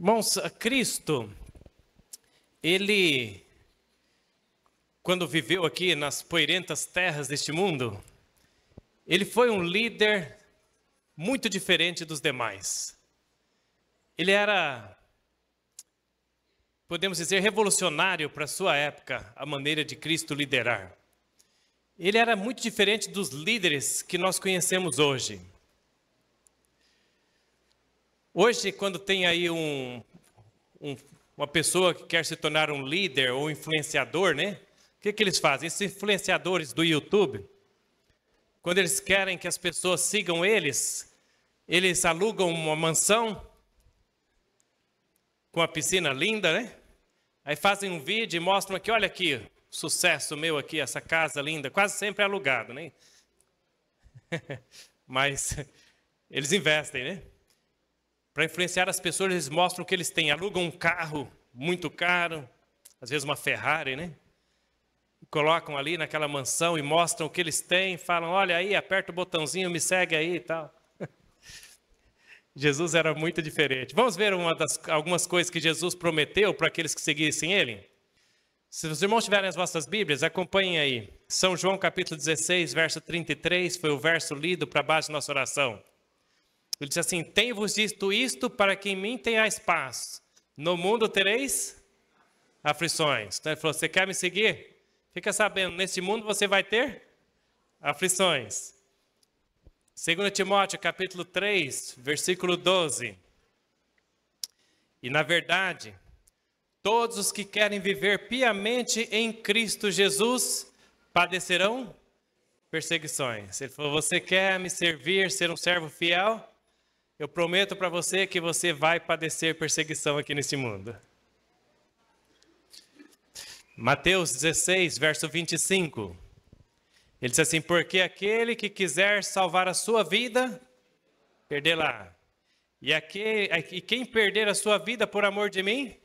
Irmãos, Cristo, ele, quando viveu aqui nas poeirentas terras deste mundo, ele foi um líder muito diferente dos demais. Ele era, podemos dizer, revolucionário para a sua época, a maneira de Cristo liderar. Ele era muito diferente dos líderes que nós conhecemos hoje. Hoje, quando tem aí uma pessoa que quer se tornar um líder ou influenciador, né? O que eles fazem? Esses influenciadores do YouTube, quando eles querem que as pessoas sigam eles alugam uma mansão com a piscina linda, né? Aí fazem um vídeo e mostram aqui, olha aqui, sucesso meu aqui, essa casa linda, quase sempre é alugado, né? Mas eles investem, né? Para influenciar as pessoas, eles mostram que eles têm. Alugam um carro muito caro, às vezes uma Ferrari, né? Colocam ali naquela mansão e mostram o que eles têm. Falam, olha aí, aperta o botãozinho, me segue aí e tal. Jesus era muito diferente. Vamos ver algumas coisas que Jesus prometeu para aqueles que seguissem Ele? Se os irmãos tiverem as vossas Bíblias, acompanhem aí. São João capítulo 16, verso 33, foi o verso lido para baixo da nossa oração. Ele disse assim, tenho-vos dito isto para que em mim tenhais paz. No mundo tereis aflições. Então ele falou, você quer me seguir? Fica sabendo, neste mundo você vai ter aflições. 2 Timóteo capítulo 3, versículo 12. E na verdade, todos os que querem viver piamente em Cristo Jesus padecerão perseguições. Ele falou, você quer me servir, ser um servo fiel? Eu prometo para você que você vai padecer perseguição aqui nesse mundo. Mateus 16, verso 25. Ele diz assim, porque aquele que quiser salvar a sua vida, perdê-la. E quem perder a sua vida por amor de mim,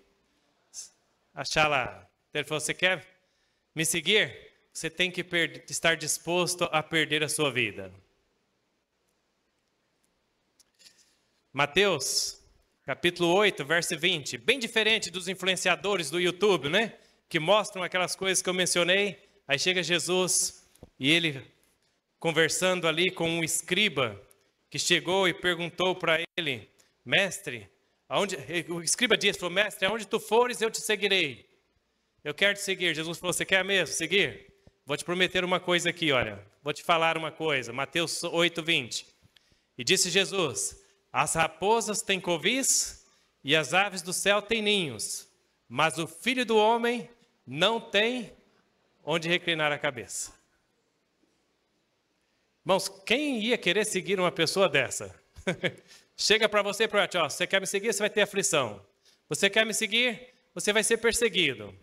achá-la. Ele falou, você quer me seguir? Você tem que estar disposto a perder a sua vida. Mateus, capítulo 8, verso 20. Bem diferente dos influenciadores do YouTube, né? Que mostram aquelas coisas que eu mencionei. Aí chega Jesus e ele conversando ali com um escriba que chegou e perguntou para ele, mestre, o escriba disse, falou, mestre, aonde tu fores eu te seguirei. Eu quero te seguir. Jesus falou, você quer mesmo seguir? Vou te prometer uma coisa aqui, olha. Vou te falar uma coisa. Mateus 8, 20. E disse Jesus, as raposas têm covis e as aves do céu têm ninhos, mas o Filho do Homem não tem onde reclinar a cabeça. Irmãos, quem ia querer seguir uma pessoa dessa? Chega para você e fala, ó, você quer me seguir, você vai ter aflição. Você quer me seguir, você vai ser perseguido.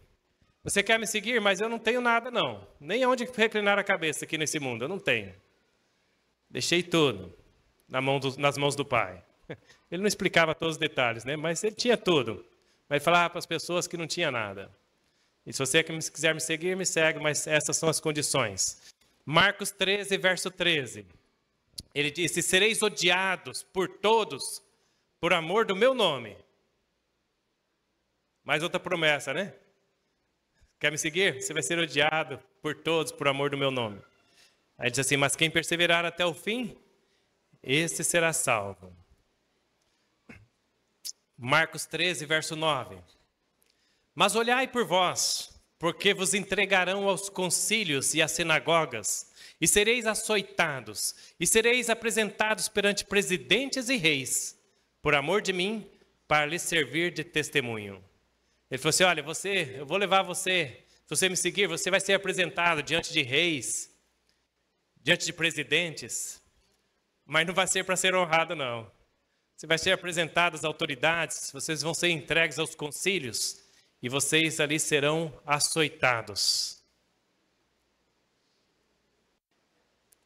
Você quer me seguir, mas eu não tenho nada não. Nem onde reclinar a cabeça aqui nesse mundo, eu não tenho. Deixei tudo nas mãos do Pai. Ele não explicava todos os detalhes, né? Mas ele tinha tudo. Mas ele falava para as pessoas que não tinha nada. E se você quiser me seguir, me segue, mas essas são as condições. Marcos 13, verso 13. Ele disse, sereis odiados por todos por amor do meu nome. Mais outra promessa, né? Quer me seguir? Você vai ser odiado por todos por amor do meu nome. Aí diz assim, mas quem perseverar até o fim, esse será salvo. Marcos 13, verso 9. Mas olhai por vós, porque vos entregarão aos concílios e às sinagogas, e sereis açoitados, e sereis apresentados perante presidentes e reis, por amor de mim, para lhes servir de testemunho. Ele falou assim, olha, eu vou levar você, se você me seguir, você vai ser apresentado diante de reis, diante de presidentes, mas não vai ser para ser honrado, não. Você vai ser apresentado às autoridades, vocês vão ser entregues aos concílios, e vocês ali serão açoitados.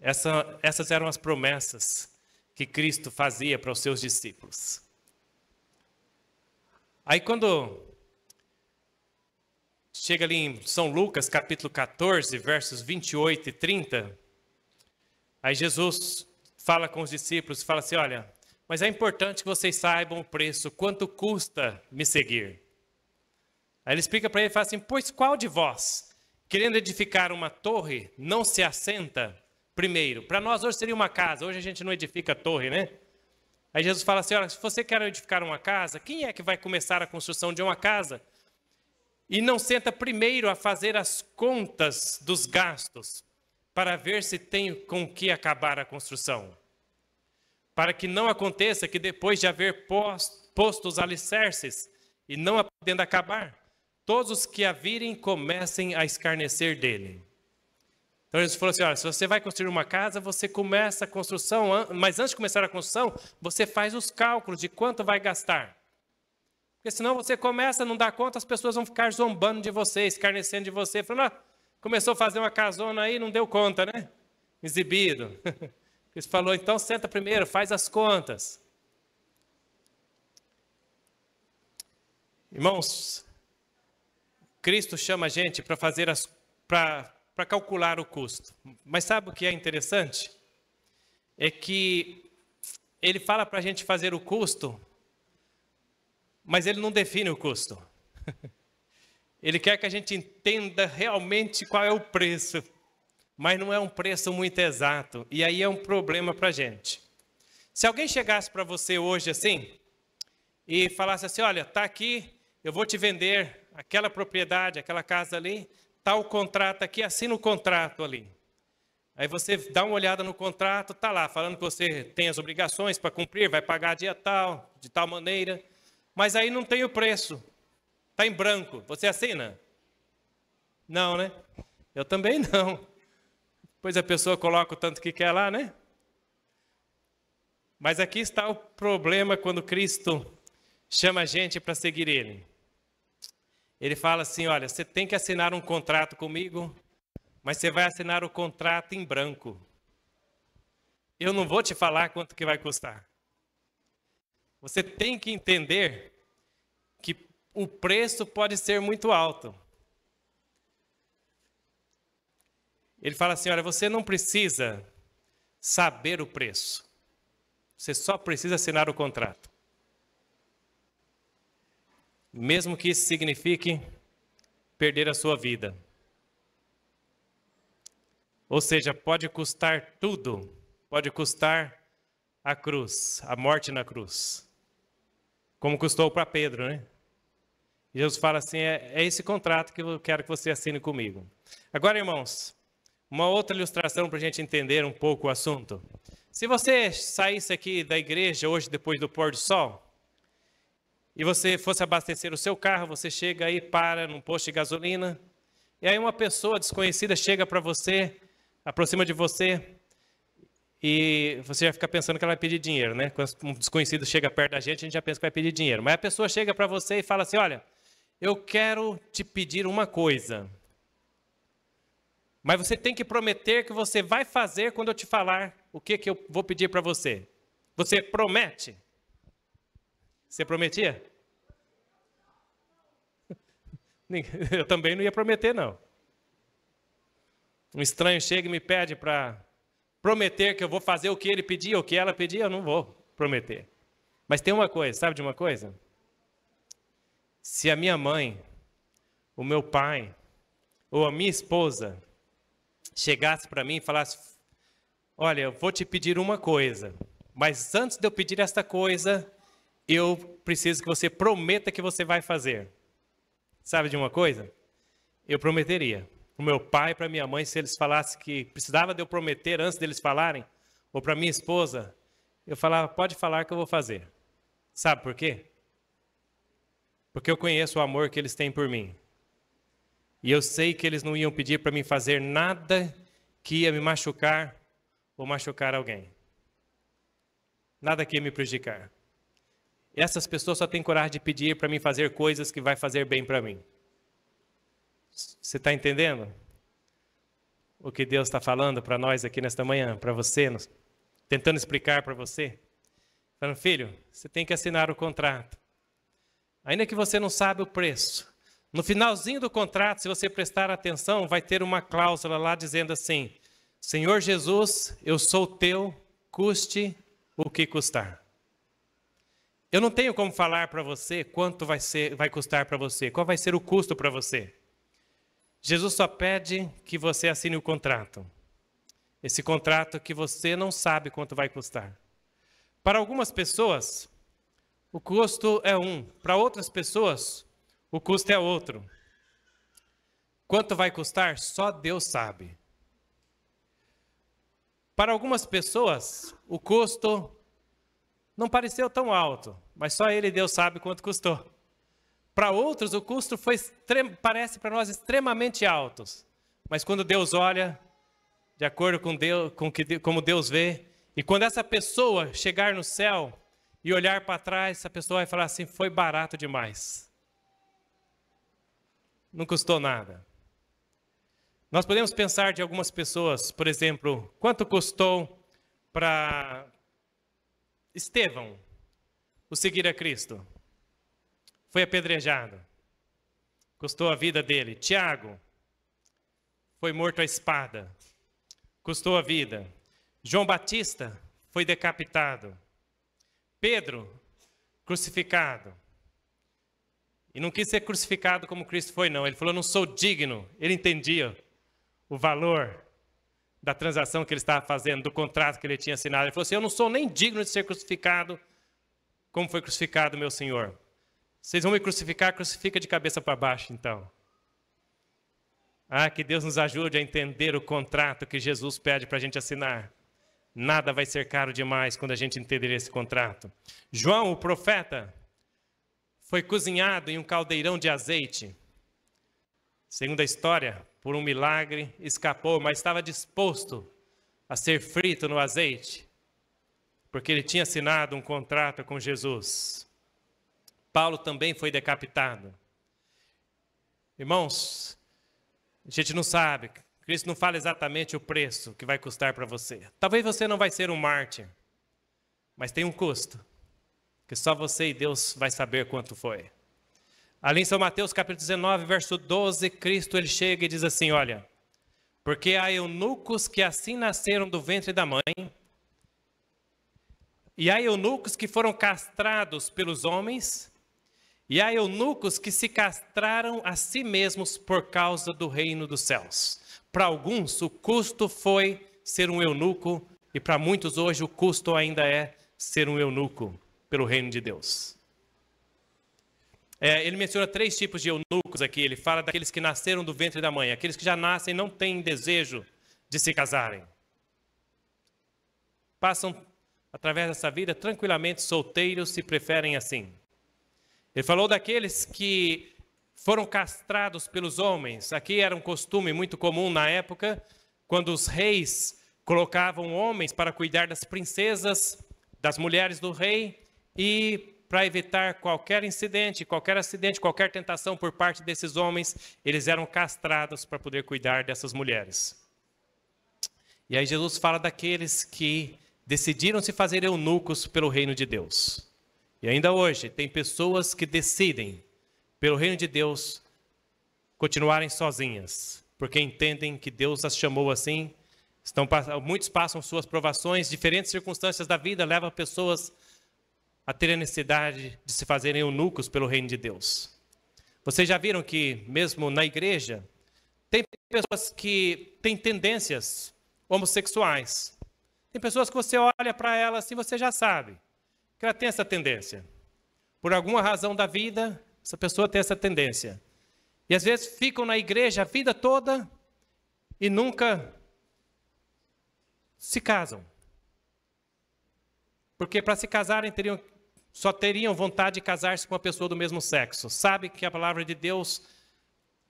Essas eram as promessas que Cristo fazia para os seus discípulos. Aí quando chega ali em São Lucas, capítulo 14, versos 28 e 30, aí Jesus fala com os discípulos, fala assim, olha, mas é importante que vocês saibam o preço, quanto custa me seguir. Aí ele explica para ele, fala assim, pois qual de vós, querendo edificar uma torre, não se assenta primeiro? Para nós hoje seria uma casa, hoje a gente não edifica torre, né? Aí Jesus fala assim, olha, se você quer edificar uma casa, quem é que vai começar a construção de uma casa? E não senta primeiro a fazer as contas dos gastos, para ver se tem com que acabar a construção. Para que não aconteça que depois de haver posto os alicerces e não podendo acabar, todos os que a virem comecem a escarnecer dele. Então Jesus falou assim, olha, se você vai construir uma casa, você começa a construção, mas antes de começar a construção, você faz os cálculos de quanto vai gastar. Porque senão você começa a não dar conta, as pessoas vão ficar zombando de você, escarnecendo de você, falando, começou a fazer uma casona aí, não deu conta, né? Exibido. Ele falou, então senta primeiro, faz as contas. Irmãos, Cristo chama a gente para fazer para calcular o custo. Mas sabe o que é interessante? É que ele fala para a gente fazer o custo, mas ele não define o custo. Ele quer que a gente entenda realmente qual é o preço, mas não é um preço muito exato, e aí é um problema para a gente. Se alguém chegasse para você hoje assim, e falasse assim, olha, está aqui, eu vou te vender aquela propriedade, aquela casa ali, está o contrato aqui, assina o contrato ali. Aí você dá uma olhada no contrato, está lá, falando que você tem as obrigações para cumprir, vai pagar dia tal, de tal maneira, mas aí não tem o preço, está em branco, você assina? Não, né? Eu também não. Depois a pessoa coloca o tanto que quer lá, né? Mas aqui está o problema quando Cristo chama a gente para seguir Ele. Ele fala assim, olha, você tem que assinar um contrato comigo, mas você vai assinar o contrato em branco. Eu não vou te falar quanto que vai custar. Você tem que entender que o preço pode ser muito alto. Ele fala assim, olha, você não precisa saber o preço. Você só precisa assinar o contrato. Mesmo que isso signifique perder a sua vida. Ou seja, pode custar tudo. Pode custar a cruz, a morte na cruz. Como custou para Pedro, né? E Jesus fala assim, é esse contrato que eu quero que você assine comigo. Agora, irmãos, uma outra ilustração para a gente entender um pouco o assunto. Se você saísse aqui da igreja hoje, depois do pôr do sol, e você fosse abastecer o seu carro, você chega aí, para num posto de gasolina, e aí uma pessoa desconhecida chega para você, aproxima de você, e você já fica pensando que ela vai pedir dinheiro, né? Quando um desconhecido chega perto da gente, a gente já pensa que vai pedir dinheiro. Mas a pessoa chega para você e fala assim, olha, eu quero te pedir uma coisa, mas você tem que prometer que você vai fazer quando eu te falar o que eu vou pedir para você. Você promete? Você prometia? Eu também não ia prometer, não. Um estranho chega e me pede para prometer que eu vou fazer o que ele pedia, o que ela pedia, eu não vou prometer. Mas tem uma coisa, sabe de uma coisa? Se a minha mãe, o meu pai, ou a minha esposa chegasse para mim e falasse, olha, eu vou te pedir uma coisa, mas antes de eu pedir esta coisa, eu preciso que você prometa que você vai fazer. Sabe de uma coisa? Eu prometeria. Para o meu pai e para minha mãe, se eles falassem que precisava de eu prometer antes deles falarem, ou para minha esposa, eu falava, pode falar que eu vou fazer. Sabe por quê? Porque eu conheço o amor que eles têm por mim. E eu sei que eles não iam pedir para mim fazer nada que ia me machucar ou machucar alguém. Nada que ia me prejudicar. Essas pessoas só têm coragem de pedir para mim fazer coisas que vai fazer bem para mim. Você está entendendo o que Deus está falando para nós aqui nesta manhã, para você, tentando explicar para você? Falando, filho, você tem que assinar o contrato. Ainda que você não sabe o preço. No finalzinho do contrato, se você prestar atenção, vai ter uma cláusula lá dizendo assim, Senhor Jesus, eu sou teu, custe o que custar. Eu não tenho como falar para você quanto vai custar para você, qual vai ser o custo para você. Jesus só pede que você assine o contrato. Esse contrato que você não sabe quanto vai custar. Para algumas pessoas, o custo é um. Para outras pessoas, o custo é outro. Quanto vai custar? Só Deus sabe. Para algumas pessoas, o custo não pareceu tão alto, mas só Ele e Deus sabe quanto custou. Para outros, o custo parece para nós extremamente alto, mas quando Deus olha, de acordo com Deus, como Deus vê, e quando essa pessoa chegar no céu e olhar para trás, essa pessoa vai falar assim: foi barato demais. Não custou nada. Nós podemos pensar de algumas pessoas, por exemplo, quanto custou para Estevão o seguir a Cristo? Foi apedrejado. Custou a vida dele. Tiago foi morto à espada. Custou a vida. João Batista foi decapitado. Pedro, crucificado. E não quis ser crucificado como Cristo foi, não. Ele falou: não sou digno. Ele entendia o valor da transação que ele estava fazendo, do contrato que ele tinha assinado. Ele falou assim: eu não sou nem digno de ser crucificado como foi crucificado meu Senhor. Vocês vão me crucificar, crucifica de cabeça para baixo, então. Ah, que Deus nos ajude a entender o contrato que Jesus pede para a gente assinar. Nada vai ser caro demais quando a gente entender esse contrato. João, o profeta, foi cozinhado em um caldeirão de azeite. Segundo a história, por um milagre, escapou, mas estava disposto a ser frito no azeite, porque ele tinha assinado um contrato com Jesus. Paulo também foi decapitado. Irmãos, a gente não sabe, Cristo não fala exatamente o preço que vai custar para você. Talvez você não vai ser um mártir, mas tem um custo, que só você e Deus vai saber quanto foi. Ali em São Mateus, capítulo 19, verso 12, Cristo ele chega e diz assim: olha, porque há eunucos que assim nasceram do ventre da mãe, e há eunucos que foram castrados pelos homens, e há eunucos que se castraram a si mesmos por causa do reino dos céus. Para alguns, o custo foi ser um eunuco, e para muitos hoje o custo ainda é ser um eunuco pelo reino de Deus. Ele menciona 3 tipos de eunucos aqui. Ele fala daqueles que nasceram do ventre da mãe, aqueles que já nascem e não têm desejo de se casarem. Passam através dessa vida tranquilamente solteiros, se preferem assim. Ele falou daqueles que foram castrados pelos homens. Aqui era um costume muito comum na época, quando os reis colocavam homens para cuidar das princesas, das mulheres do rei, e para evitar qualquer incidente, qualquer acidente, qualquer tentação por parte desses homens, eles eram castrados para poder cuidar dessas mulheres. E aí Jesus fala daqueles que decidiram se fazer eunucos pelo reino de Deus. E ainda hoje tem pessoas que decidem, pelo reino de Deus, continuarem sozinhas, porque entendem que Deus as chamou assim. Muitos passam suas provações, diferentes circunstâncias da vida levam pessoas a ter a necessidade de se fazerem eunucos pelo reino de Deus. Vocês já viram que, mesmo na igreja, tem pessoas que têm tendências homossexuais. Tem pessoas que você olha para elas assim, você já sabe que ela tem essa tendência. Por alguma razão da vida, essa pessoa tem essa tendência. E às vezes ficam na igreja a vida toda e nunca se casam. Porque para se casarem só teriam vontade de casar-se com uma pessoa do mesmo sexo. Sabe que a palavra de Deus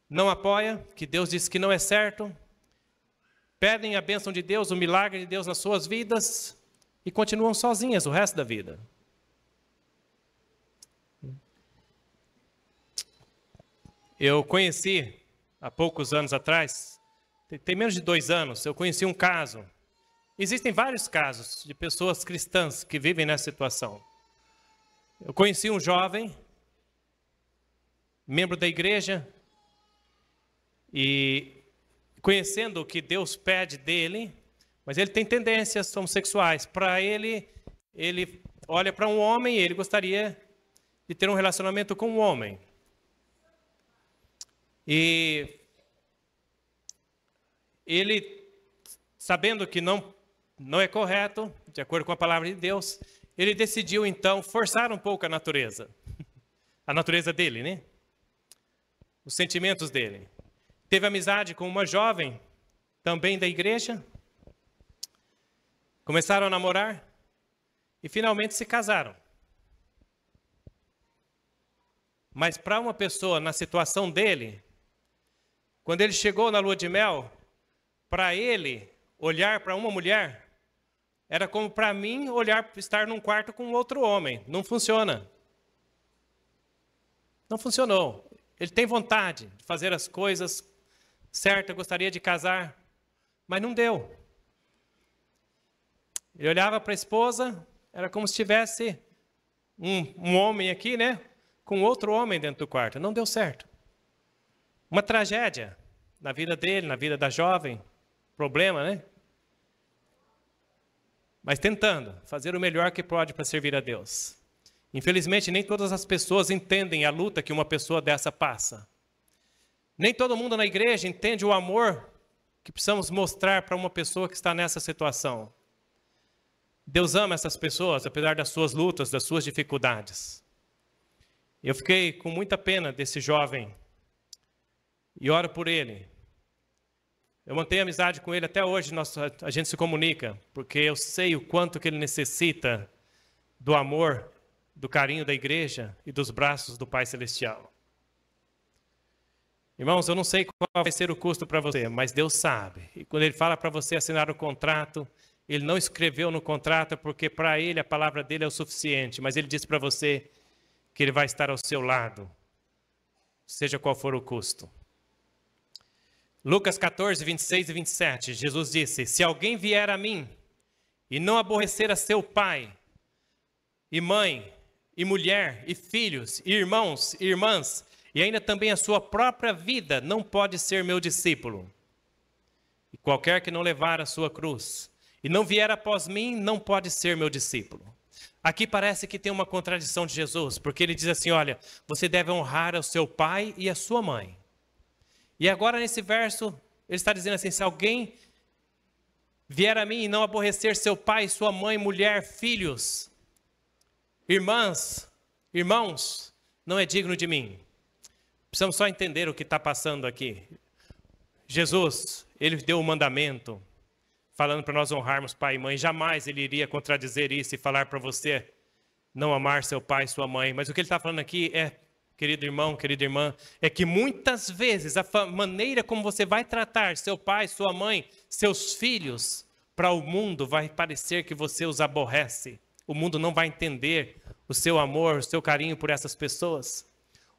não apoia, que Deus diz que não é certo. Pedem a bênção de Deus, o milagre de Deus nas suas vidas e continuam sozinhas o resto da vida. Eu conheci, há poucos anos atrás, tem menos de 2 anos, eu conheci um caso. Existem vários casos de pessoas cristãs que vivem nessa situação. Eu conheci um jovem, membro da igreja, e conhecendo o que Deus pede dele, mas ele tem tendências homossexuais. Para ele olha para um homem e ele gostaria de ter um relacionamento com um homem. E ele, sabendo que não é correto, de acordo com a palavra de Deus, ele decidiu então forçar um pouco a natureza dele, né? Os sentimentos dele. Teve amizade com uma jovem, também da igreja. Começaram a namorar e finalmente se casaram. Mas para uma pessoa na situação dele, quando ele chegou na lua de mel, para ele olhar para uma mulher, era como para mim estar num quarto com outro homem. Não funciona. Não funcionou. Ele tem vontade de fazer as coisas certas, gostaria de casar, mas não deu. Ele olhava para a esposa, era como se tivesse um homem aqui, né? Com outro homem dentro do quarto. Não deu certo. Uma tragédia na vida dele, na vida da jovem. Problema, né? Mas tentando fazer o melhor que pode para servir a Deus. Infelizmente, nem todas as pessoas entendem a luta que uma pessoa dessa passa. Nem todo mundo na igreja entende o amor que precisamos mostrar para uma pessoa que está nessa situação. Deus ama essas pessoas, apesar das suas lutas, das suas dificuldades. Eu fiquei com muita pena desse jovem e oro por ele. Eu mantenho amizade com ele até hoje, a gente se comunica, porque eu sei o quanto que ele necessita do amor, do carinho da igreja e dos braços do Pai Celestial. Irmãos, eu não sei qual vai ser o custo para você, mas Deus sabe. E quando Ele fala para você assinar o contrato, Ele não escreveu no contrato porque para Ele a palavra dele é o suficiente, mas Ele disse para você que Ele vai estar ao seu lado, seja qual for o custo. Lucas 14, 26 e 27, Jesus disse: se alguém vier a mim e não aborrecer a seu pai, e mãe, e mulher, e filhos, e irmãos, e irmãs, e ainda também a sua própria vida, não pode ser meu discípulo. E qualquer que não levar a sua cruz, e não vier após mim, não pode ser meu discípulo. Aqui parece que tem uma contradição de Jesus, porque ele diz assim, olha, você deve honrar o seu pai e a sua mãe. E agora nesse verso, ele está dizendo assim, se alguém vier a mim e não aborrecer seu pai, sua mãe, mulher, filhos, irmãs, irmãos, não é digno de mim. Precisamos só entender o que está passando aqui. Jesus, ele deu o mandamento, falando para nós honrarmos pai e mãe. Jamais ele iria contradizer isso e falar para você não amar seu pai e sua mãe. Mas o que ele está falando aqui é, querido irmão, querida irmã, é que muitas vezes a maneira como você vai tratar seu pai, sua mãe, seus filhos, para o mundo vai parecer que você os aborrece. O mundo não vai entender o seu amor, o seu carinho por essas pessoas.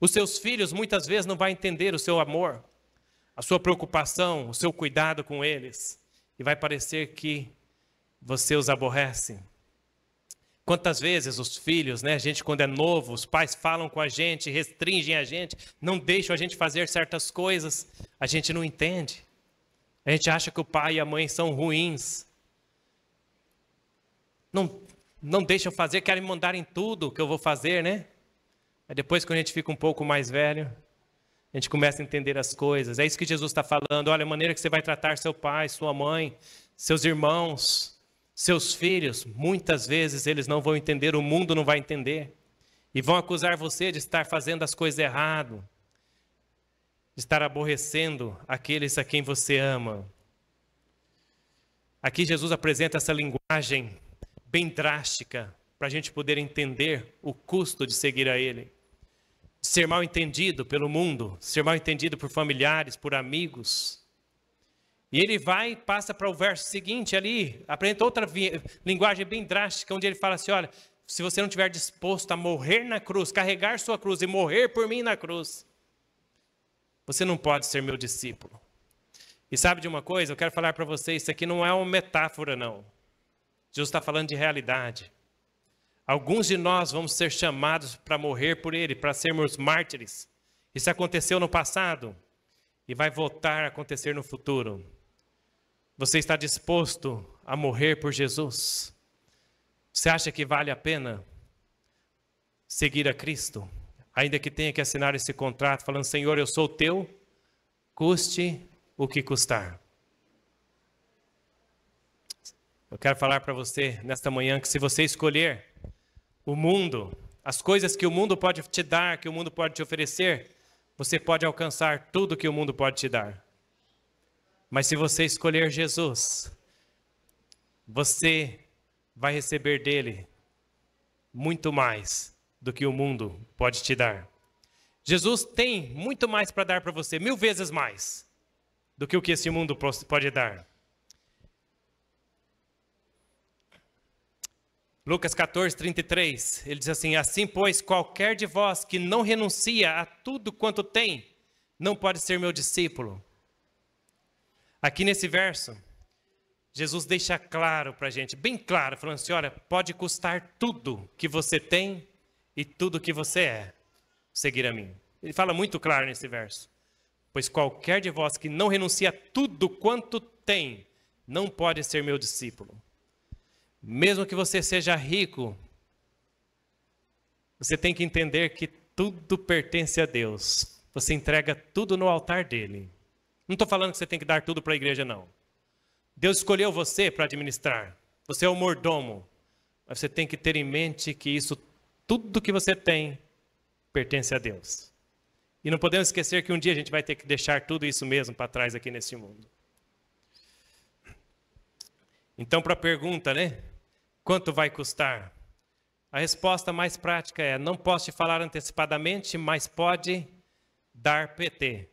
Os seus filhos muitas vezes não vão entender o seu amor, a sua preocupação, o seu cuidado com eles. E vai parecer que você os aborrece. Quantas vezes os filhos, né, a gente quando é novo, os pais falam com a gente, restringem a gente, não deixam a gente fazer certas coisas, a gente não entende. A gente acha que o pai e a mãe são ruins. Não deixam fazer, querem mandar em tudo que eu vou fazer, né? Aí depois, quando a gente fica um pouco mais velho, a gente começa a entender as coisas. É isso que Jesus está falando. Olha, a maneira que você vai tratar seu pai, sua mãe, seus irmãos, seus filhos, muitas vezes eles não vão entender, o mundo não vai entender. E vão acusar você de estar fazendo as coisas errado, de estar aborrecendo aqueles a quem você ama. Aqui Jesus apresenta essa linguagem bem drástica para a gente poder entender o custo de seguir a Ele. De ser mal entendido pelo mundo, ser mal entendido por familiares, por amigos. E ele vai e passa para o verso seguinte ali, apresenta outra linguagem bem drástica, onde ele fala assim, olha, se você não estiver disposto a morrer na cruz, carregar sua cruz e morrer por mim na cruz, você não pode ser meu discípulo. E sabe de uma coisa? Eu quero falar para vocês, isso aqui não é uma metáfora, não. Jesus está falando de realidade. Alguns de nós vamos ser chamados para morrer por Ele, para sermos mártires. Isso aconteceu no passado e vai voltar a acontecer no futuro. Você está disposto a morrer por Jesus? Você acha que vale a pena seguir a Cristo? Ainda que tenha que assinar esse contrato falando, Senhor, eu sou teu, custe o que custar. Eu quero falar para você nesta manhã que se você escolher o mundo, as coisas que o mundo pode te dar, que o mundo pode te oferecer, você pode alcançar tudo que o mundo pode te dar. Mas se você escolher Jesus, você vai receber dele muito mais do que o mundo pode te dar. Jesus tem muito mais para dar para você, 1000 vezes mais do que o que esse mundo pode dar. Lucas 14, 33, ele diz assim, assim, pois, qualquer de vós que não renuncia a tudo quanto tem, não pode ser meu discípulo. Aqui nesse verso, Jesus deixa claro para a gente, bem claro, falando assim, olha, pode custar tudo que você tem e tudo que você é, seguir a mim. Ele fala muito claro nesse verso. Pois qualquer de vós que não renuncia a tudo quanto tem, não pode ser meu discípulo. Mesmo que você seja rico, você tem que entender que tudo pertence a Deus. Você entrega tudo no altar dele. Não estou falando que você tem que dar tudo para a igreja, não. Deus escolheu você para administrar. Você é o mordomo. Mas você tem que ter em mente que isso, tudo que você tem, pertence a Deus. E não podemos esquecer que um dia a gente vai ter que deixar tudo isso mesmo para trás aqui nesse mundo. Então, para a pergunta, né? Quanto vai custar? A resposta mais prática é, não posso te falar antecipadamente, mas pode dar PT.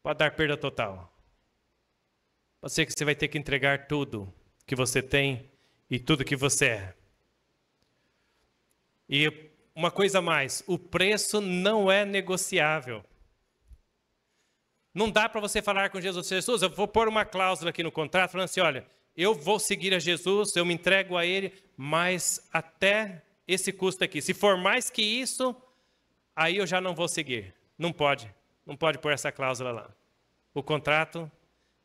Pode dar perda total. Pode ser que você vai ter que entregar tudo que você tem e tudo que você é. E uma coisa a mais, o preço não é negociável. Não dá para você falar com Jesus, Jesus, eu vou pôr uma cláusula aqui no contrato, falando assim, olha, eu vou seguir a Jesus, eu me entrego a Ele, mas até esse custo aqui. Se for mais que isso, aí eu já não vou seguir. Não pode pôr essa cláusula lá. O contrato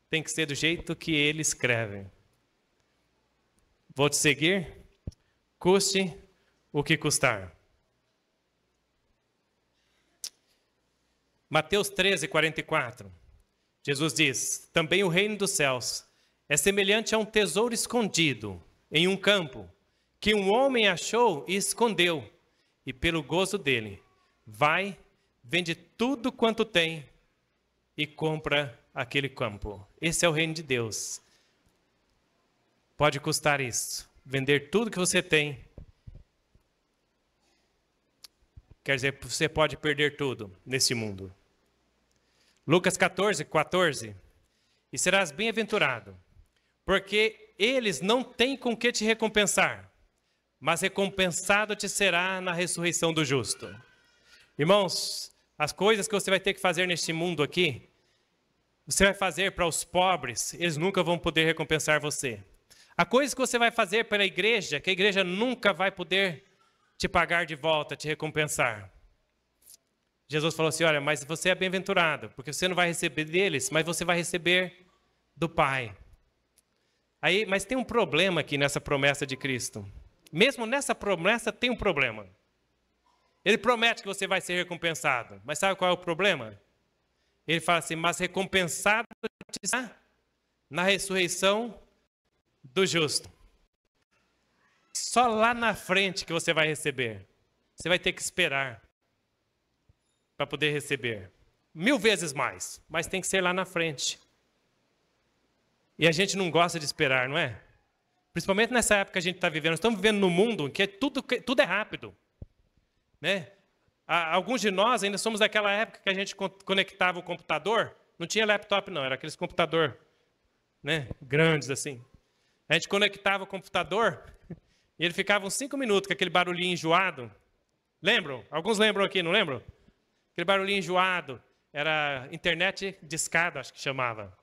tem que ser do jeito que Ele escreve. Vou te seguir, custe o que custar. Mateus 13, 44. Jesus diz, também o reino dos céus é semelhante a um tesouro escondido em um campo, que um homem achou e escondeu, e pelo gozo dele, vai, vende tudo quanto tem e compra aquele campo. Esse é o reino de Deus. Pode custar isso, vender tudo que você tem. Quer dizer, você pode perder tudo nesse mundo. Lucas 14, 14. E serás bem-aventurado, porque eles não têm com que te recompensar, mas recompensado te será na ressurreição do justo. Irmãos, as coisas que você vai ter que fazer neste mundo aqui, você vai fazer para os pobres, eles nunca vão poder recompensar você. A coisa que você vai fazer pela igreja, que a igreja nunca vai poder te pagar de volta, te recompensar. Jesus falou assim, olha, mas você é bem-aventurado, porque você não vai receber deles, mas você vai receber do Pai. Aí, mas tem um problema aqui nessa promessa de Cristo. Mesmo nessa promessa tem um problema. Ele promete que você vai ser recompensado, mas sabe qual é o problema? Ele fala assim, mas recompensado te será na ressurreição do justo. Só lá na frente que você vai receber. Você vai ter que esperar para poder receber. 1000 vezes mais, mas tem que ser lá na frente. E a gente não gosta de esperar, não é? Principalmente nessa época que a gente está vivendo. Nós estamos vivendo num mundo que tudo é rápido. Né? Alguns de nós ainda somos daquela época que a gente conectava o computador. Não tinha laptop não, era aqueles computador, né, grandes assim. A gente conectava o computador e ele ficava uns 5 minutos com aquele barulhinho enjoado. Lembram? Alguns lembram aqui, não lembram? Aquele barulhinho enjoado. Era internet discada, acho que chamava.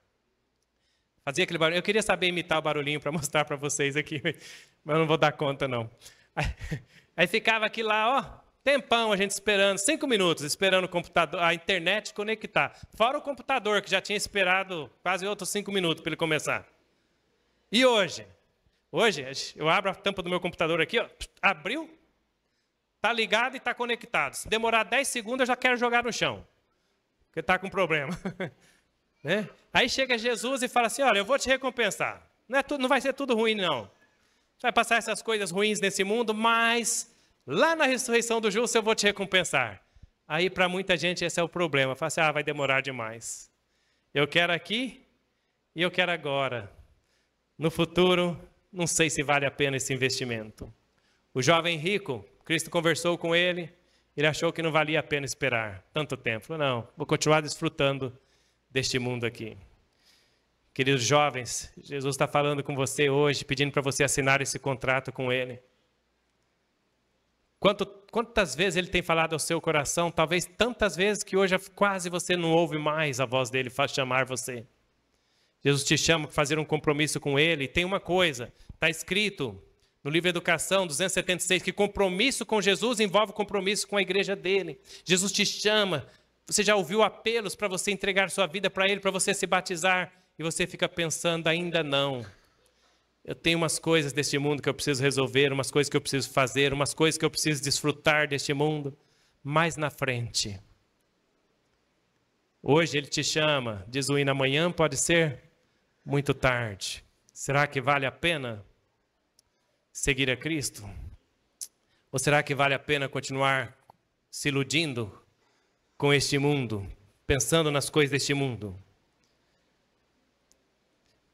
Fazia aquele barulho. Eu queria saber imitar o barulhinho para mostrar para vocês aqui, mas eu não vou dar conta, não. Aí ficava aqui lá, ó, tempão a gente esperando, 5 minutos, esperando o computador, a internet conectar. Fora o computador, que já tinha esperado quase outros 5 minutos para ele começar. E hoje? Hoje, eu abro a tampa do meu computador aqui, ó, abriu, está ligado e está conectado. Se demorar 10 segundos, eu já quero jogar no chão, porque está com problema. Né? Aí chega Jesus e fala assim, olha, eu vou te recompensar. Não vai ser tudo ruim, não. Você vai passar essas coisas ruins nesse mundo, mas lá na ressurreição do justo eu vou te recompensar. Aí, para muita gente, esse é o problema. Fala assim, vai demorar demais. Eu quero aqui e eu quero agora. No futuro, não sei se vale a pena esse investimento. O jovem rico, Cristo conversou com ele, ele achou que não valia a pena esperar tanto tempo. Falou, não, vou continuar desfrutando deste mundo aqui. Queridos jovens, Jesus está falando com você hoje, pedindo para você assinar esse contrato com Ele. Quantas vezes Ele tem falado ao seu coração, talvez tantas vezes que hoje quase você não ouve mais a voz dEle chamar você. Jesus te chama para fazer um compromisso com Ele. E tem uma coisa, está escrito no livro Educação 276, que compromisso com Jesus envolve compromisso com a igreja dEle. Jesus te chama, você já ouviu apelos para você entregar sua vida para Ele, para você se batizar, e você fica pensando, ainda não. Eu tenho umas coisas deste mundo que eu preciso resolver, umas coisas que eu preciso fazer, umas coisas que eu preciso desfrutar deste mundo. Mais na frente. Hoje Ele te chama, diz o hino, amanhã pode ser muito tarde. Será que vale a pena seguir a Cristo? Ou será que vale a pena continuar se iludindo com este mundo, pensando nas coisas deste mundo?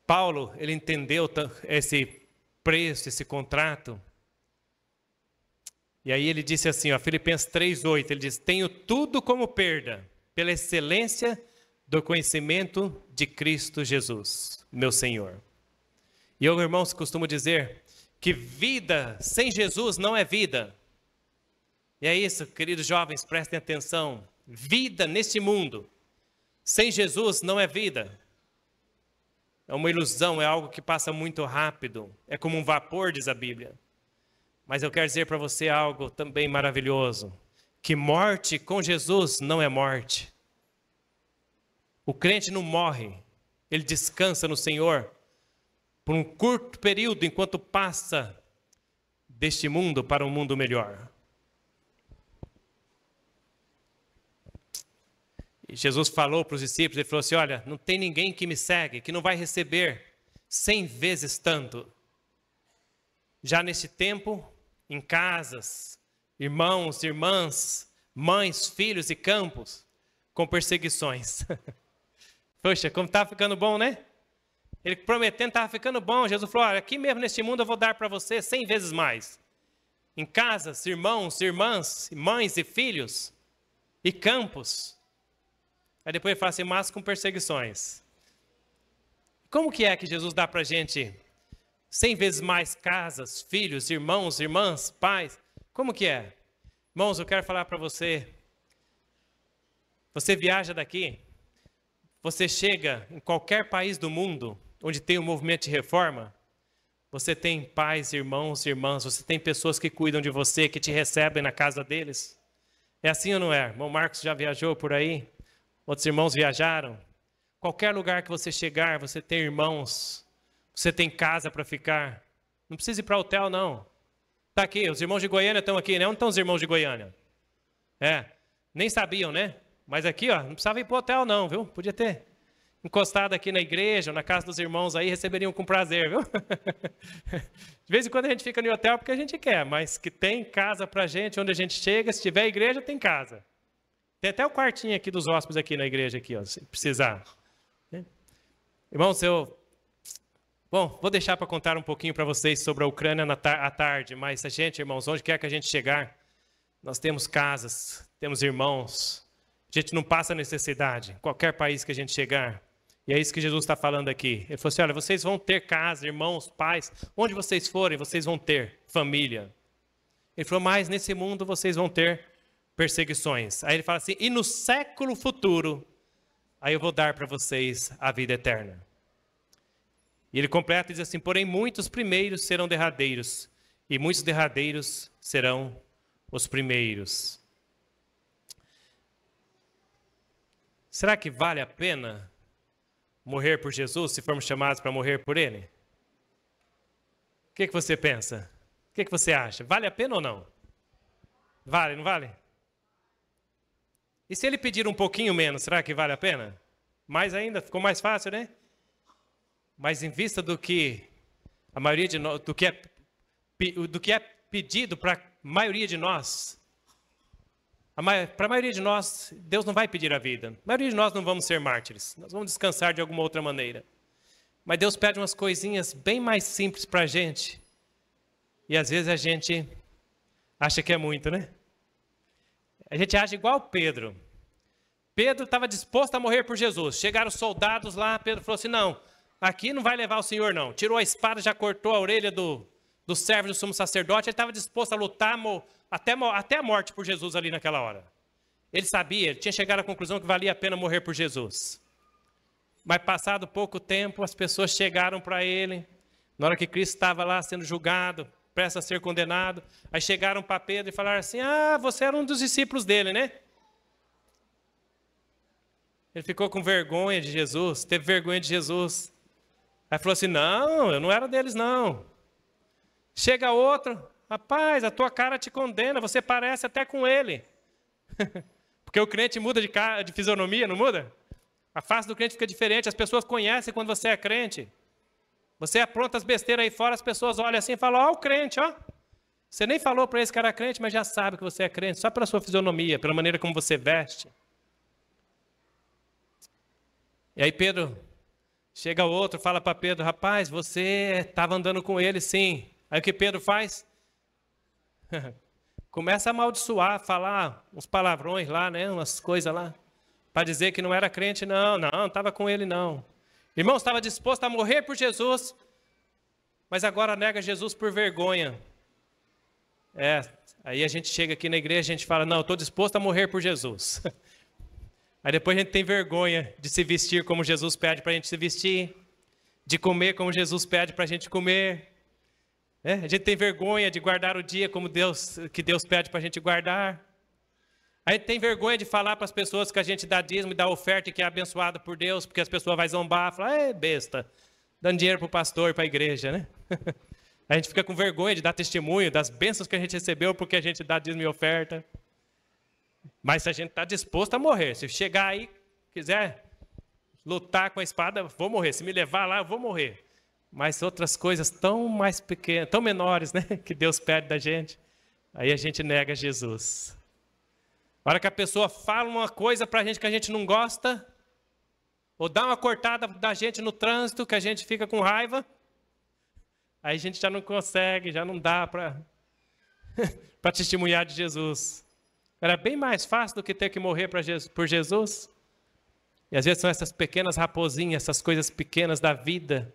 Paulo, ele entendeu esse preço, esse contrato. E aí ele disse assim, Filipenses 3:8, ele diz, tenho tudo como perda, pela excelência do conhecimento de Cristo Jesus, meu Senhor. E eu, irmãos, costumo dizer que vida sem Jesus não é vida. E é isso, queridos jovens, prestem atenção. Vida neste mundo, sem Jesus não é vida. É uma ilusão, é algo que passa muito rápido. É como um vapor, diz a Bíblia. Mas eu quero dizer para você algo também maravilhoso. Que morte com Jesus não é morte. O crente não morre. Ele descansa no Senhor por um curto período, enquanto passa deste mundo para um mundo melhor. E Jesus falou para os discípulos, ele falou assim, olha, não tem ninguém que me segue, que não vai receber 100 vezes tanto. Já neste tempo, em casas, irmãos, irmãs, mães, filhos e campos, com perseguições. Poxa, como estava ficando bom, né? Ele prometendo, estava ficando bom. Jesus falou, olha, aqui mesmo neste mundo eu vou dar para você 100 vezes mais. Em casas, irmãos, irmãs, mães e filhos e campos. Aí depois ele fala assim, mas com perseguições. Como que é que Jesus dá para a gente 100 vezes mais casas, filhos, irmãos, irmãs, pais? Como que é? Irmãos, eu quero falar para você. Você viaja daqui, você chega em qualquer país do mundo, onde tem um movimento de reforma, você tem pais, irmãos, irmãs, você tem pessoas que cuidam de você, que te recebem na casa deles. É assim ou não é? Irmão Marcos já viajou por aí? Outros irmãos viajaram. Qualquer lugar que você chegar, você tem irmãos. Você tem casa para ficar. Não precisa ir para hotel, não. Está aqui, os irmãos de Goiânia estão aqui, né? Onde estão os irmãos de Goiânia? Nem sabiam, né? Mas aqui, não precisava ir para o hotel, não, viu? Podia ter encostado aqui na igreja, na casa dos irmãos aí, receberiam com prazer, viu? De vez em quando a gente fica no hotel porque a gente quer, mas que tem casa para a gente, onde a gente chega, se tiver igreja, tem casa. Tem até o quartinho aqui dos hóspedes aqui na igreja, aqui, se precisar. Irmãos, vou deixar para contar um pouquinho para vocês sobre a Ucrânia à tarde, mas a gente, irmãos, onde quer que a gente chegar, nós temos casas, temos irmãos, a gente não passa necessidade, em qualquer país que a gente chegar. E é isso que Jesus está falando aqui. Ele falou assim, olha, vocês vão ter casa, irmãos, pais, onde vocês forem, vocês vão ter família. Ele falou, mas nesse mundo vocês vão ter perseguições. Aí ele fala assim, e no século futuro, aí eu vou dar para vocês a vida eterna. E ele completa e diz assim, porém muitos primeiros serão derradeiros, e muitos derradeiros serão os primeiros. Será que vale a pena morrer por Jesus, se formos chamados para morrer por Ele? O que você pensa? O que você acha? Vale a pena ou não? Vale, não vale? E se ele pedir um pouquinho menos, será que vale a pena? Mais ainda, ficou mais fácil, né? Mas em vista do que a maioria de nós, do que é pedido para a maioria de nós, para a maioria de nós, Deus não vai pedir a vida. A maioria de nós não vamos ser mártires. Nós vamos descansar de alguma outra maneira. Mas Deus pede umas coisinhas bem mais simples para a gente. E às vezes a gente acha que é muito, né? A gente age igual Pedro. Pedro estava disposto a morrer por Jesus. Chegaram os soldados lá, Pedro falou assim, não, aqui não vai levar o Senhor não. Tirou a espada, já cortou a orelha do servo do sumo sacerdote. Ele estava disposto a lutar até a morte por Jesus ali naquela hora. Ele sabia, ele tinha chegado à conclusão que valia a pena morrer por Jesus. Mas passado pouco tempo, as pessoas chegaram para ele, na hora que Cristo estava lá sendo julgado, prestes a ser condenado, aí chegaram para Pedro e falaram assim, você era um dos discípulos dele, né? Ele ficou com vergonha de Jesus, teve vergonha de Jesus. Aí falou assim, não, eu não era deles não. Chega outro, rapaz, a tua cara te condena, você parece até com ele. Porque o crente muda de fisionomia, não muda? A face do crente fica diferente, as pessoas conhecem quando você é crente. Você apronta as besteiras aí fora, as pessoas olham assim e falam, ó, o crente, ó. Você nem falou para esse cara crente, mas já sabe que você é crente, só pela sua fisionomia, pela maneira como você veste. E aí Pedro, chega outro, fala para Pedro, rapaz, você estava andando com ele, sim. Aí o que Pedro faz? Começa a amaldiçoar, falar uns palavrões lá, né, umas coisas lá, para dizer que não era crente, não estava com ele não. Irmão, estava disposto a morrer por Jesus, mas agora nega Jesus por vergonha. Aí a gente chega aqui na igreja e a gente fala, não, eu estou disposto a morrer por Jesus. Aí depois a gente tem vergonha de se vestir como Jesus pede para a gente se vestir, de comer como Jesus pede para a gente comer. A gente tem vergonha de guardar o dia como Deus pede para a gente guardar. A gente tem vergonha de falar para as pessoas que a gente dá dízimo e dá oferta e que é abençoado por Deus, porque as pessoas vão zombar, falar, besta, dando dinheiro para o pastor e para a igreja, né? A gente fica com vergonha de dar testemunho das bênçãos que a gente recebeu porque a gente dá dízimo e oferta. Mas se a gente está disposto a morrer, se chegar aí, quiser lutar com a espada, vou morrer. Se me levar lá, eu vou morrer. Mas outras coisas tão mais pequenas, tão menores, né, que Deus pede da gente, aí a gente nega Jesus. Na hora que a pessoa fala uma coisa para a gente que a gente não gosta, ou dá uma cortada da gente no trânsito, que a gente fica com raiva, aí a gente já não consegue, já não dá para testemunhar de Jesus. Era bem mais fácil do que ter que morrer por Jesus. E às vezes são essas pequenas raposinhas, essas coisas pequenas da vida,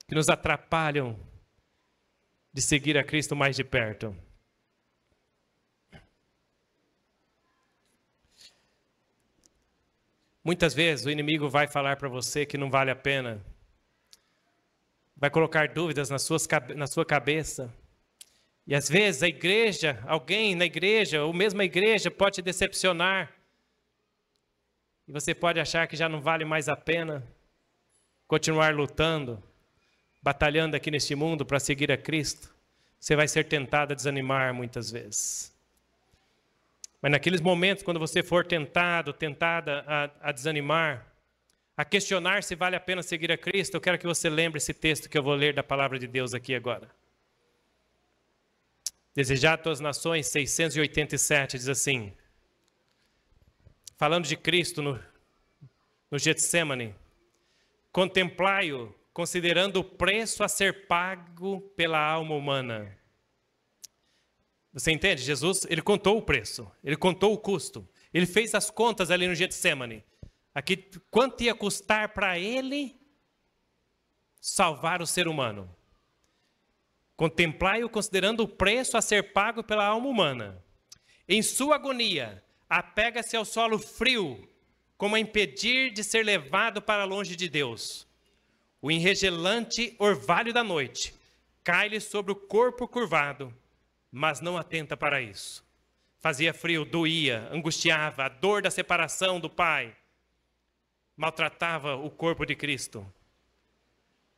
que nos atrapalham de seguir a Cristo mais de perto. Muitas vezes o inimigo vai falar para você que não vale a pena. Vai colocar dúvidas na sua cabeça. E às vezes a igreja, alguém na igreja, ou mesmo a igreja pode te decepcionar. E você pode achar que já não vale mais a pena continuar lutando, batalhando aqui neste mundo para seguir a Cristo. Você vai ser tentado a desanimar muitas vezes. Mas naqueles momentos, quando você for tentada a desanimar, a questionar se vale a pena seguir a Cristo, eu quero que você lembre esse texto que eu vou ler da palavra de Deus aqui agora. Desejar a todas as nações, 687, diz assim, falando de Cristo no Getsêmani, contemplai-o, considerando o preço a ser pago pela alma humana. Você entende? Jesus, ele contou o preço, ele contou o custo, ele fez as contas ali no Getsêmani. Aqui, quanto ia custar para ele salvar o ser humano? Contemplai-o considerando o preço a ser pago pela alma humana. Em sua agonia, apega-se ao solo frio, como a impedir de ser levado para longe de Deus. O enregelante orvalho da noite cai-lhe sobre o corpo curvado, mas não atenta para isso. Fazia frio, doía, angustiava, a dor da separação do Pai maltratava o corpo de Cristo.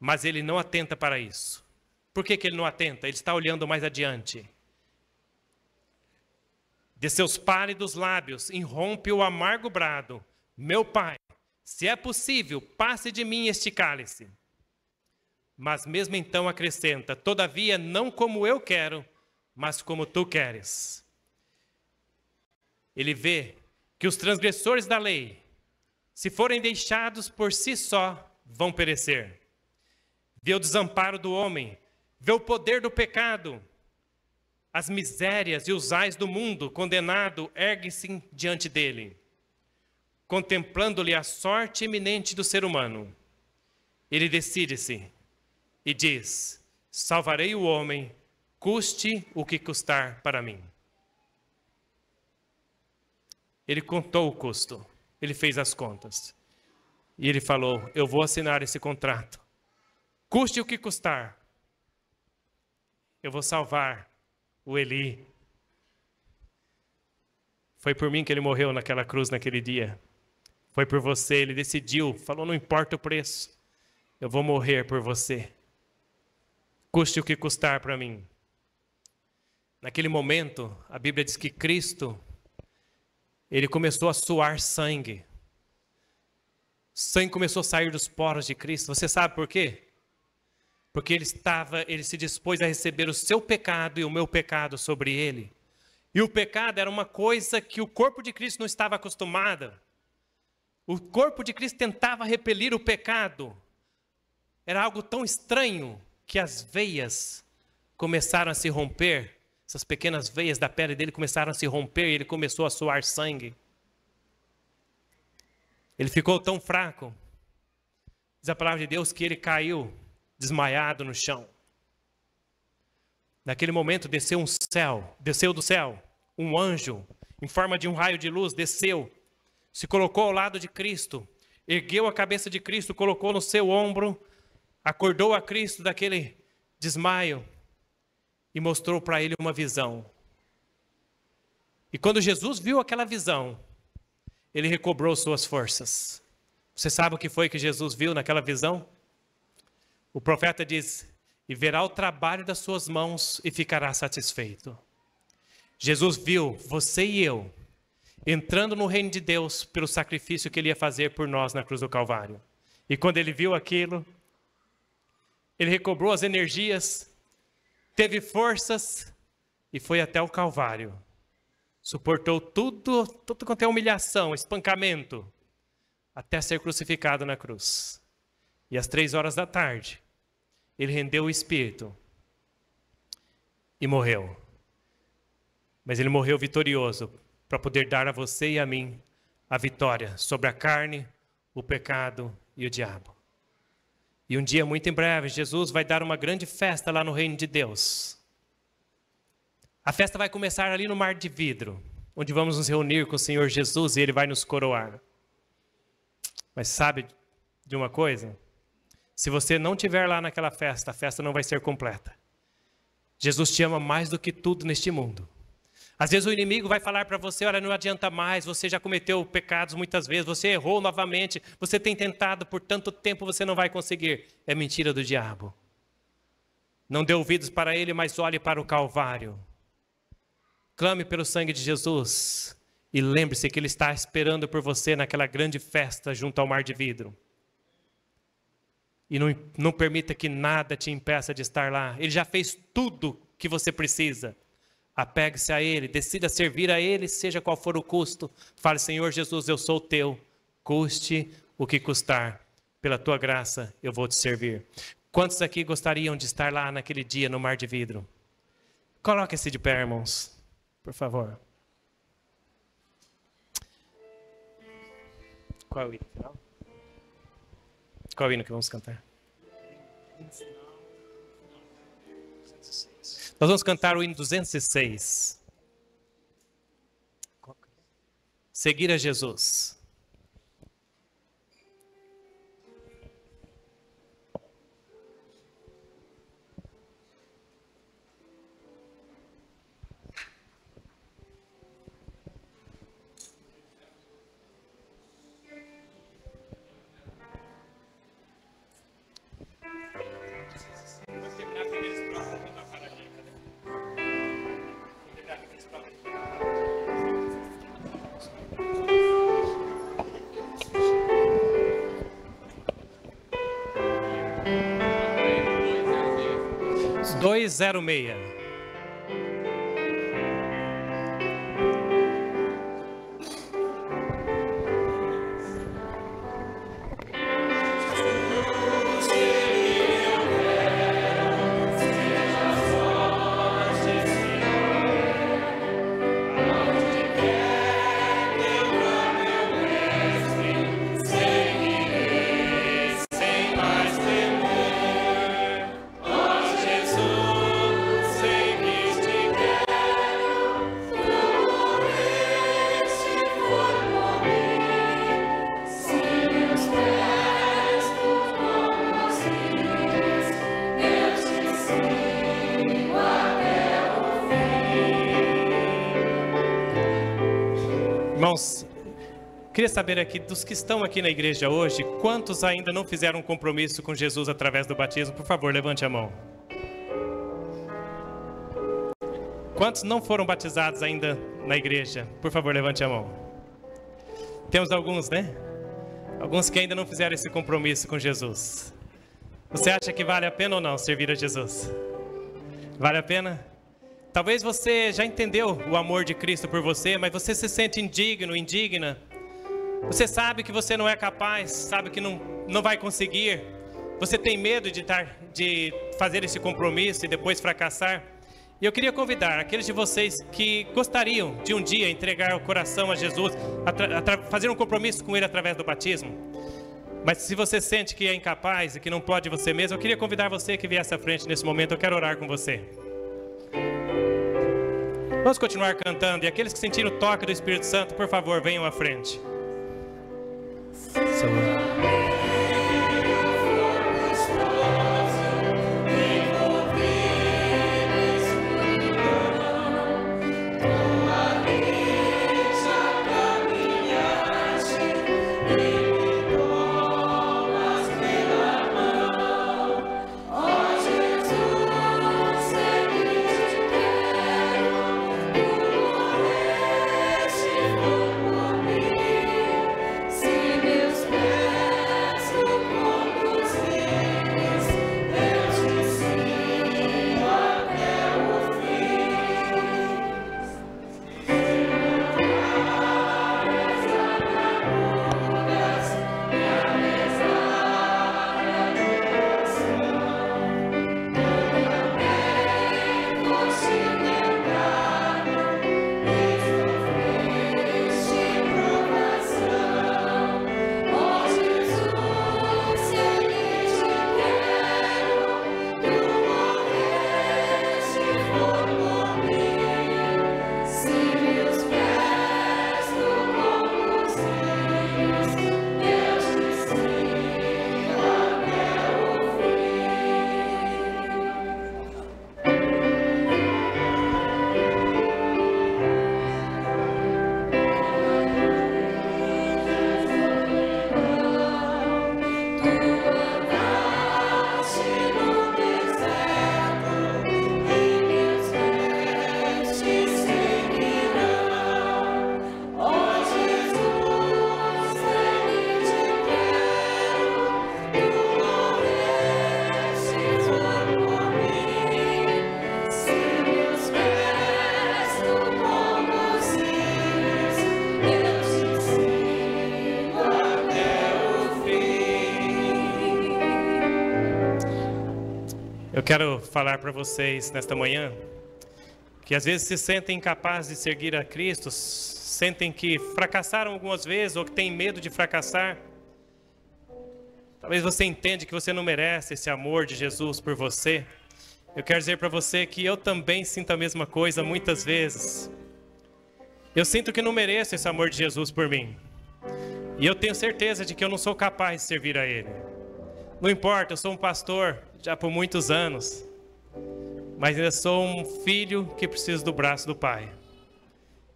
Mas ele não atenta para isso. Por que ele não atenta? Ele está olhando mais adiante. De seus pálidos lábios irrompe o amargo brado: meu Pai, se é possível, passe de mim este cálice. Mas mesmo então acrescenta: todavia, não como eu quero, mas como tu queres. Ele vê que os transgressores da lei, se forem deixados por si só, vão perecer. Vê o desamparo do homem, vê o poder do pecado, as misérias e os ais do mundo condenado erguem-se diante dele. Contemplando-lhe a sorte iminente do ser humano, ele decide-se e diz: salvarei o homem, custe o que custar para mim. Ele contou o custo, ele fez as contas. E ele falou: eu vou assinar esse contrato. Custe o que custar. Eu vou salvar o Eli. Foi por mim que ele morreu naquela cruz naquele dia. Foi por você, ele decidiu, falou: não importa o preço, eu vou morrer por você. Custe o que custar para mim. Naquele momento, a Bíblia diz que Cristo, ele começou a suar sangue. Sangue começou a sair dos poros de Cristo. Você sabe por quê? Porque ele se dispôs a receber o seu pecado e o meu pecado sobre ele. E o pecado era uma coisa que o corpo de Cristo não estava acostumado. O corpo de Cristo tentava repelir o pecado. Era algo tão estranho que as veias começaram a se romper. Essas pequenas veias da pele dele começaram a se romper e ele começou a suar sangue. Ele ficou tão fraco, diz a palavra de Deus, que ele caiu desmaiado no chão. Naquele momento desceu do céu, um anjo, em forma de um raio de luz, desceu, se colocou ao lado de Cristo, ergueu a cabeça de Cristo, colocou no seu ombro, acordou a Cristo daquele desmaio e mostrou para ele uma visão. E quando Jesus viu aquela visão, ele recobrou suas forças. Você sabe o que foi que Jesus viu naquela visão? O profeta diz: e verá o trabalho das suas mãos e ficará satisfeito. Jesus viu você e eu entrando no reino de Deus pelo sacrifício que ele ia fazer por nós na cruz do Calvário. E quando ele viu aquilo, ele recobrou as energias, teve forças e foi até o Calvário. Suportou tudo quanto é humilhação, espancamento, até ser crucificado na cruz. E às 3 horas da tarde, ele rendeu o espírito e morreu. Mas ele morreu vitorioso para poder dar a você e a mim a vitória sobre a carne, o pecado e o diabo. E um dia muito em breve, Jesus vai dar uma grande festa lá no reino de Deus. A festa vai começar ali no Mar de Vidro, onde vamos nos reunir com o Senhor Jesus e ele vai nos coroar. Mas sabe de uma coisa? Se você não estiver lá naquela festa, a festa não vai ser completa. Jesus te ama mais do que tudo neste mundo. Às vezes o inimigo vai falar para você: olha, não adianta mais, você já cometeu pecados muitas vezes, você errou novamente, você tem tentado por tanto tempo, você não vai conseguir. É mentira do diabo. Não dê ouvidos para ele, mas olhe para o Calvário. Clame pelo sangue de Jesus e lembre-se que ele está esperando por você naquela grande festa junto ao Mar de Vidro. E não permita que nada te impeça de estar lá. Ele já fez tudo que você precisa. Apegue-se a ele, decida servir a ele, seja qual for o custo. Fale: Senhor Jesus, eu sou teu, custe o que custar. Pela tua graça eu vou te servir. Quantos aqui gostariam de estar lá naquele dia no Mar de Vidro? Coloque-se de pé, irmãos, por favor. Qual é o hino final? Qual é o hino que vamos cantar? Nós vamos cantar o hino 206. Seguir a Jesus. Vamos terminar primeiro. 206. Irmãos, queria saber aqui, dos que estão aqui na igreja hoje, quantos ainda não fizeram um compromisso com Jesus através do batismo? Por favor, levante a mão. Quantos não foram batizados ainda na igreja? Por favor, levante a mão. Temos alguns, né? Alguns que ainda não fizeram esse compromisso com Jesus. Você acha que vale a pena ou não servir a Jesus? Vale a pena? Talvez você já entendeu o amor de Cristo por você, mas você se sente indigno, indigna. Você sabe que você não é capaz, sabe que não vai conseguir. Você tem medo de fazer esse compromisso e depois fracassar. E eu queria convidar aqueles de vocês que gostariam de um dia entregar o coração a Jesus, fazer um compromisso com Ele através do batismo. Mas se você sente que é incapaz e que não pode você mesmo, eu queria convidar você que viesse à frente nesse momento. Eu quero orar com você. Vamos continuar cantando. E aqueles que sentiram o toque do Espírito Santo, por favor, venham à frente. Eu quero falar para vocês nesta manhã que às vezes se sentem incapazes de seguir a Cristo, sentem que fracassaram algumas vezes ou que têm medo de fracassar. Talvez você entenda que você não merece esse amor de Jesus por você. Eu quero dizer para você que eu também sinto a mesma coisa muitas vezes. Eu sinto que não mereço esse amor de Jesus por mim. E eu tenho certeza de que eu não sou capaz de servir a Ele. Não importa, eu sou um pastor já por muitos anos, mas ainda sou um filho que precisa do braço do Pai.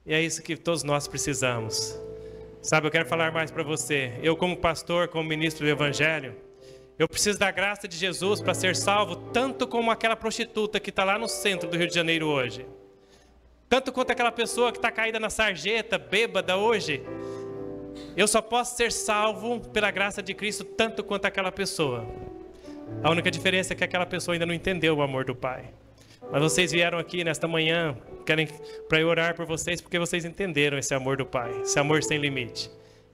E é isso que todos nós precisamos. Sabe, eu quero falar mais para você. Eu como pastor, como ministro do Evangelho, eu preciso da graça de Jesus para ser salvo, tanto como aquela prostituta que está lá no centro do Rio de Janeiro hoje. Tanto quanto aquela pessoa que está caída na sarjeta, bêbada hoje. Eu só posso ser salvo pela graça de Cristo, tanto quanto aquela pessoa. A única diferença é que aquela pessoa ainda não entendeu o amor do Pai. Mas vocês vieram aqui nesta manhã, querem para eu orar por vocês, porque vocês entenderam esse amor do Pai, esse amor sem limite.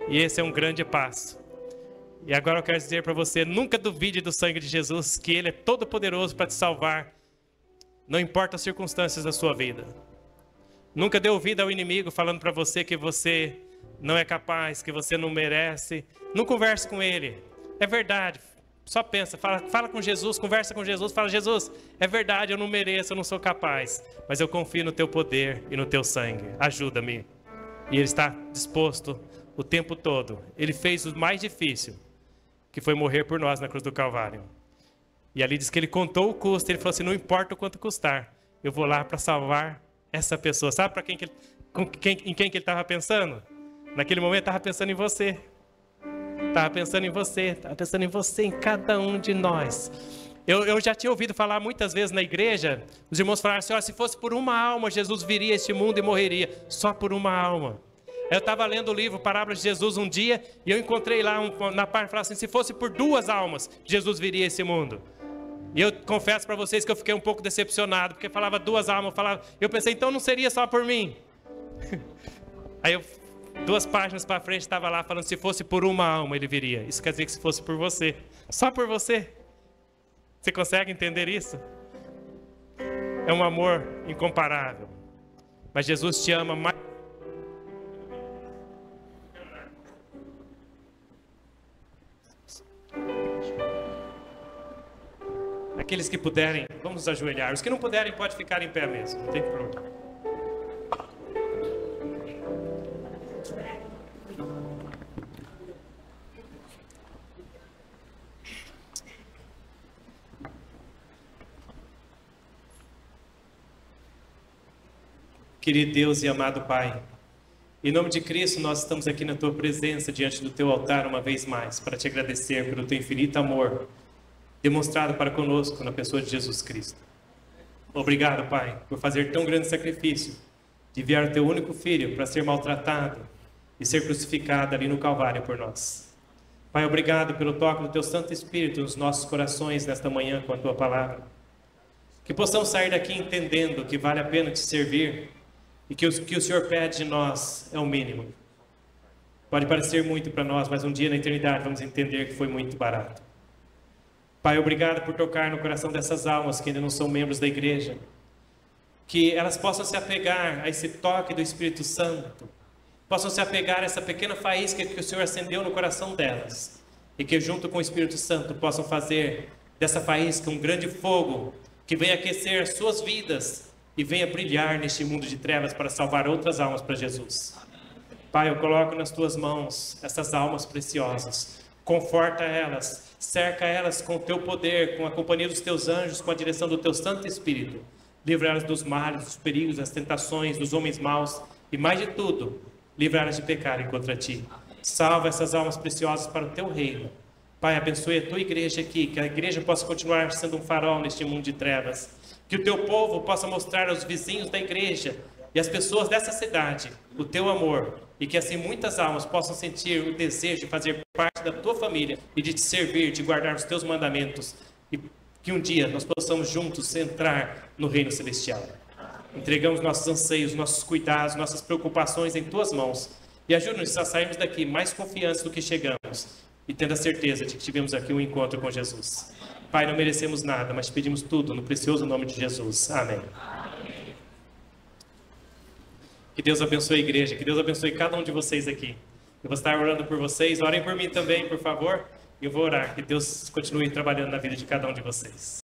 E esse é um grande passo. E agora eu quero dizer para você, nunca duvide do sangue de Jesus, que Ele é todo poderoso para te salvar, não importa as circunstâncias da sua vida. Nunca dê ouvido ao inimigo falando para você que você não é capaz, que você não merece. Não converse com ele. É verdade. Só pensa, fala com Jesus, conversa com Jesus, fala: Jesus, é verdade, eu não mereço, eu não sou capaz, mas eu confio no teu poder e no teu sangue. Ajuda-me. E Ele está disposto o tempo todo. Ele fez o mais difícil, que foi morrer por nós na cruz do Calvário. E ali diz que Ele contou o custo. Ele falou assim: não importa o quanto custar, eu vou lá para salvar essa pessoa. Sabe para em quem que Ele estava pensando? Naquele momento estava pensando em você. Estava pensando em você, estava pensando em você, em cada um de nós. Eu já tinha ouvido falar muitas vezes na igreja, os irmãos falaram assim: se fosse por uma alma, Jesus viria a este mundo e morreria. Só por uma alma. Eu estava lendo o livro Parábolas de Jesus um dia, e eu encontrei lá na parte, falava assim: se fosse por 2 almas, Jesus viria a esse mundo. E eu confesso para vocês que eu fiquei um pouco decepcionado, porque falava 2 almas, eu pensei, então não seria só por mim. Aí 2 páginas para frente estava lá falando: se fosse por uma alma ele viria. Isso quer dizer que se fosse por você, só por você. Você consegue entender isso? É um amor incomparável. Mas Jesus te ama mais. Aqueles que puderem, vamos nos ajoelhar. Os que não puderem, pode ficar em pé mesmo, não tem problema. Querido Deus e amado Pai, em nome de Cristo nós estamos aqui na Tua presença, diante do Teu altar uma vez mais, para Te agradecer pelo Teu infinito amor demonstrado para conosco na pessoa de Jesus Cristo. Obrigado, Pai, por fazer tão grande sacrifício, de enviar o Teu único Filho para ser maltratado e ser crucificado ali no Calvário por nós. Pai, obrigado pelo toque do Teu Santo Espírito nos nossos corações nesta manhã com a Tua palavra. Que possamos sair daqui entendendo que vale a pena Te servir, e que o Senhor pede de nós é o mínimo. Pode parecer muito para nós, mas um dia na eternidade vamos entender que foi muito barato. Pai, obrigado por tocar no coração dessas almas que ainda não são membros da igreja. Que elas possam se apegar a esse toque do Espírito Santo. Possam se apegar a essa pequena faísca que o Senhor acendeu no coração delas. E que junto com o Espírito Santo possam fazer dessa faísca um grande fogo que venha aquecer as suas vidas e venha brilhar neste mundo de trevas para salvar outras almas para Jesus. Pai, eu coloco nas Tuas mãos essas almas preciosas. Conforta elas, cerca elas com o Teu poder, com a companhia dos Teus anjos, com a direção do Teu Santo Espírito. Livra elas dos males, dos perigos, das tentações, dos homens maus e, mais de tudo, livra elas de pecarem contra Ti. Salva essas almas preciosas para o Teu reino. Pai, abençoe a Tua igreja aqui, que a igreja possa continuar sendo um farol neste mundo de trevas. Que o Teu povo possa mostrar aos vizinhos da igreja e às pessoas dessa cidade o Teu amor. E que assim muitas almas possam sentir o desejo de fazer parte da Tua família e de Te servir, de guardar os Teus mandamentos. E que um dia nós possamos juntos entrar no reino celestial. Entregamos nossos anseios, nossos cuidados, nossas preocupações em Tuas mãos. E ajuda-nos a sairmos daqui mais confiantes do que chegamos. E tendo a certeza de que tivemos aqui um encontro com Jesus. Pai, não merecemos nada, mas pedimos tudo no precioso nome de Jesus. Amém. Que Deus abençoe a igreja, que Deus abençoe cada um de vocês aqui. Eu vou estar orando por vocês, orem por mim também, por favor. E eu vou orar, que Deus continue trabalhando na vida de cada um de vocês.